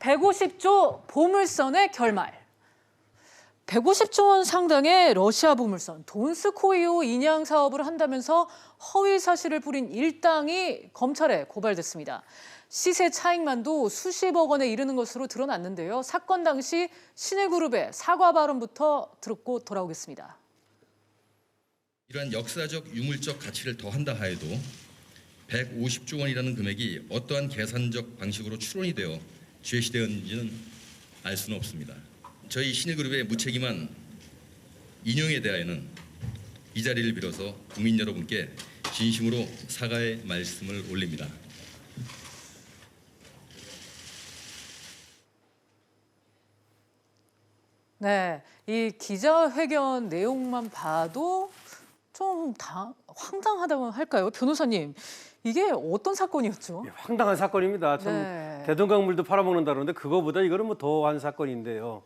150조 보물선의 결말. 150조 원 상당의 러시아 보물선 돈스코이호 인양 사업을 한다면서 허위 사실을 뿌린 일당이 검찰에 고발됐습니다. 시세 차익만도 수십억 원에 이르는 것으로 드러났는데요. 사건 당시 신일그룹의 사과 발언부터 듣고 돌아오겠습니다. 이러한 역사적 유물적 가치를 더한다 하여도 150조 원이라는 금액이 어떠한 계산적 방식으로 추론이 되어 제시되었는지는 알 수는 없습니다. 저희 신일그룹의 무책임한 인용에 대하여는 이 자리를 빌어서 국민 여러분께 진심으로 사과의 말씀을 올립니다. 네, 이 기자회견 내용만 봐도 좀 황당하다고 할까요? 변호사님, 이게 어떤 사건이었죠? 예, 황당한 사건입니다. 참 네. 대동강물도 팔아먹는다 그러는데 그거보다 이거는 뭐 더한 사건인데요.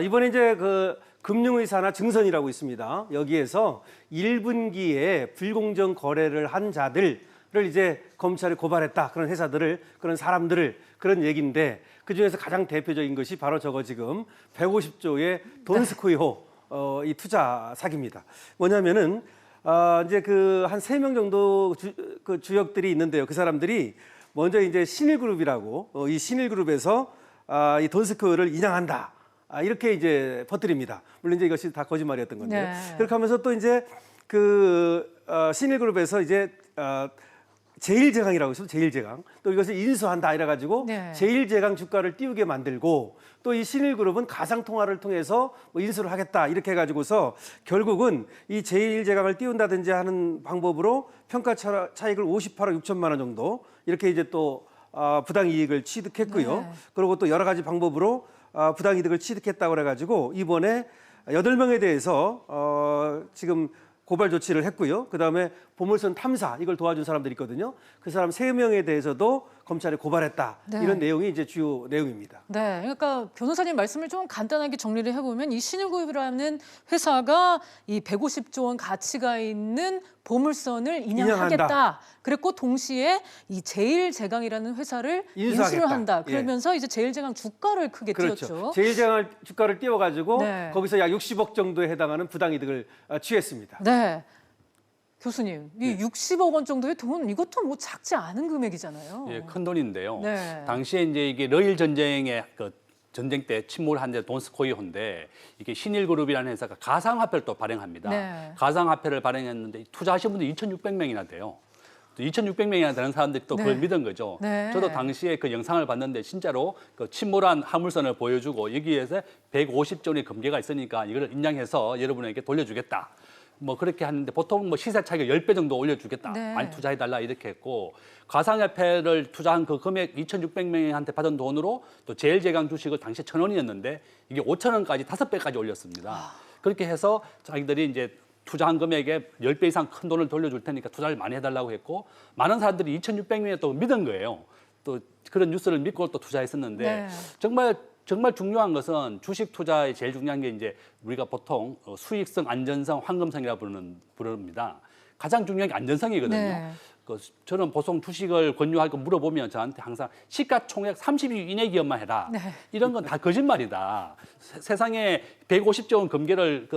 이번에 이제 그 금융의사나 증선이라고 있습니다. 여기에서 1분기에 불공정 거래를 한 자들을 이제 검찰에 고발했다. 그런 회사들을, 그런 사람들을, 그런 얘기인데 그중에서 가장 대표적인 것이 바로 저거 지금 150조의 돈스코이호 이 투자 사기입니다. 뭐냐면은 이제 그 한 3명 정도 그 주역들이 있는데요. 그 사람들이 먼저 이제 신일그룹이라고 이 신일그룹에서 이 돈스코이호를 인양한다. 이렇게 이제 퍼뜨립니다. 물론 이제 이것이 다 거짓말이었던 건데. 네. 그렇게 하면서 또 이제 그 신일그룹에서 이제 제일제강이라고 있어요. 제일제강. 또 이것을 인수한다 이래가지고 네. 제일제강 주가를 띄우게 만들고 또 이 신일그룹은 가상통화를 통해서 뭐 인수를 하겠다 이렇게 해가지고서 결국은 이 제일제강을 띄운다든지 하는 방법으로 평가 차익을 58억 6천만 원 정도 이렇게 이제 또 부당이익을 취득했고요. 네. 그리고 또 여러 가지 방법으로 부당이득을 취득했다고 그래가지고 이번에 8명에 대해서 지금 고발 조치를 했고요. 그다음에 보물선 탐사 이걸 도와준 사람들이 있거든요. 그 사람 3명에 대해서도 검찰에 고발했다. 네. 이런 내용이 이제 주요 내용입니다. 네, 그러니까 변호사님 말씀을 좀 간단하게 정리를 해보면 이 신일그룹이라는 회사가 이 150조 원 가치가 있는 보물선을 인양하겠다. 인양한다. 그랬고 동시에 이 제일제강이라는 회사를 인수하겠다. 인수를 한다. 예. 그러면서 이제 제일제강 주가를 크게 그렇죠. 띄웠죠. 제일제강 주가를 띄워가지고 네. 거기서 약 60억 정도에 해당하는 부당이득을 취했습니다. 네. 교수님, 이 60억 원 정도의 돈 이것도 뭐 작지 않은 금액이잖아요. 예, 큰 돈인데요. 네. 당시에 이제 이게 러일 전쟁의 그 전쟁 때 침몰한 데 돈스코이호인데 이게 신일그룹이라는 회사가 가상화폐를 또 발행합니다. 네. 가상화폐를 발행했는데 투자하신 분들이 2,600명이나 돼요. 또 2,600명이나 되는 사람들이 또 그걸 네. 믿은 거죠. 네. 저도 당시에 그 영상을 봤는데 진짜로 그 침몰한 화물선을 보여주고 여기에서 150조 원의 금괴가 있으니까 이걸 인양해서 여러분에게 돌려주겠다. 뭐 그렇게 하는데 보통 뭐 시세 차익을 10배 정도 올려주겠다. 네. 많이 투자해달라 이렇게 했고 가상화폐를 투자한 그 금액 2,600명한테 받은 돈으로 또 제일제강 주식을 당시 1,000원이었는데 이게 5,000원까지 5배까지 올렸습니다. 그렇게 해서 자기들이 이제 투자한 금액의 10배 이상 큰 돈을 돌려줄 테니까 투자를 많이 해달라고 했고 많은 사람들이 2,600명에 또 믿은 거예요. 또 그런 뉴스를 믿고 또 투자했었는데 네. 정말 중요한 것은 주식 투자의 제일 중요한 게 이제 우리가 보통 수익성, 안전성, 황금성이라 부릅니다. 가장 중요한 게 안전성이거든요. 네. 저는 보통 주식을 권유하고 물어보면 저한테 항상 시가총액 30위 이내 기업만 해라. 네. 이런 건 다 거짓말이다. 세상에 150조 원 금괴를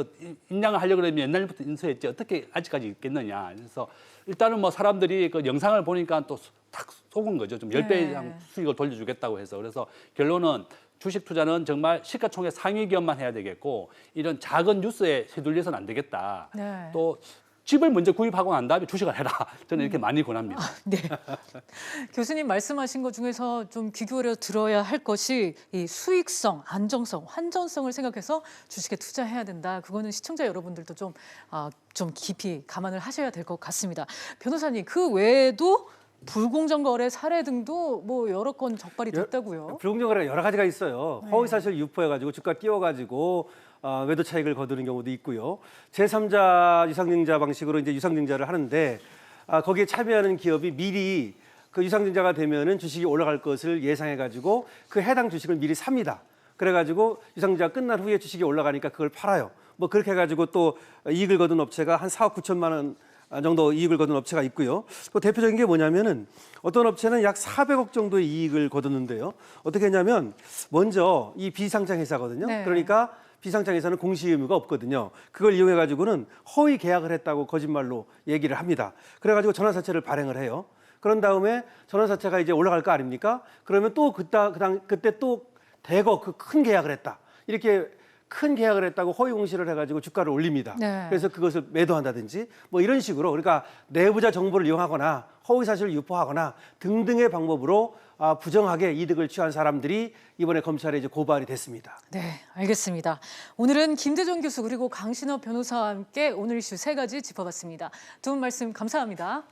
인양을 하려고 그러면 옛날부터 인수했지 어떻게 아직까지 있겠느냐. 그래서 일단은 뭐 사람들이 그 영상을 보니까 또 탁 속은 거죠. 좀 10배 이상 수익을 돌려주겠다고 해서. 그래서 결론은 주식 투자는 정말 시가총액 상위 기업만 해야 되겠고 이런 작은 뉴스에 휘둘려서는 안 되겠다. 네. 또 집을 먼저 구입하고 난 다음에 주식을 해라. 저는 이렇게 많이 권합니다. 네. 교수님 말씀하신 것 중에서 좀 귀 기울여 들어야 할 것이 이 수익성, 안정성, 환전성을 생각해서 주식에 투자해야 된다. 그거는 시청자 여러분들도 좀 깊이 감안을 하셔야 될 것 같습니다. 변호사님, 그 외에도 불공정 거래 사례 등도 뭐 여러 건 적발이 됐다고요. 불공정 거래가 여러 가지가 있어요. 네. 허위사실 유포해가지고 주가 띄워가지고 매도 차익을 거두는 경우도 있고요. 제3자 유상증자 방식으로 이제 유상증자를 하는데 거기에 참여하는 기업이 미리 그 유상증자가 되면은 주식이 올라갈 것을 예상해가지고 그 해당 주식을 미리 삽니다. 그래가지고 유상증자가 끝난 후에 주식이 올라가니까 그걸 팔아요. 뭐 그렇게 해가지고 또 이익을 거둔 업체가 한 4억 9천만 원 정도 이익을 거둔 업체가 있고요. 또 대표적인 게 뭐냐면은 어떤 업체는 약 400억 정도의 이익을 거뒀는데요. 어떻게 했냐면 먼저 이 비상장 회사거든요. 네. 그러니까 비상장 회사는 공시 의무가 없거든요. 그걸 이용해 가지고는 허위 계약을 했다고 거짓말로 얘기를 합니다. 그래 가지고 전환사채를 발행을 해요. 그런 다음에 전환사채가 이제 올라갈 거 아닙니까? 그러면 또 그때 또 대거 그 큰 계약을 했다. 이렇게 큰 계약을 했다고 허위 공시를 해가지고 주가를 올립니다. 네. 그래서 그것을 매도한다든지 뭐 이런 식으로 그러니까 내부자 정보를 이용하거나 허위 사실을 유포하거나 등등의 방법으로 부정하게 이득을 취한 사람들이 이번에 검찰에 이제 고발이 됐습니다. 네, 알겠습니다. 오늘은 김대중 교수 그리고 강신업 변호사와 함께 오늘 이슈 세 가지 짚어봤습니다. 두 분 말씀 감사합니다.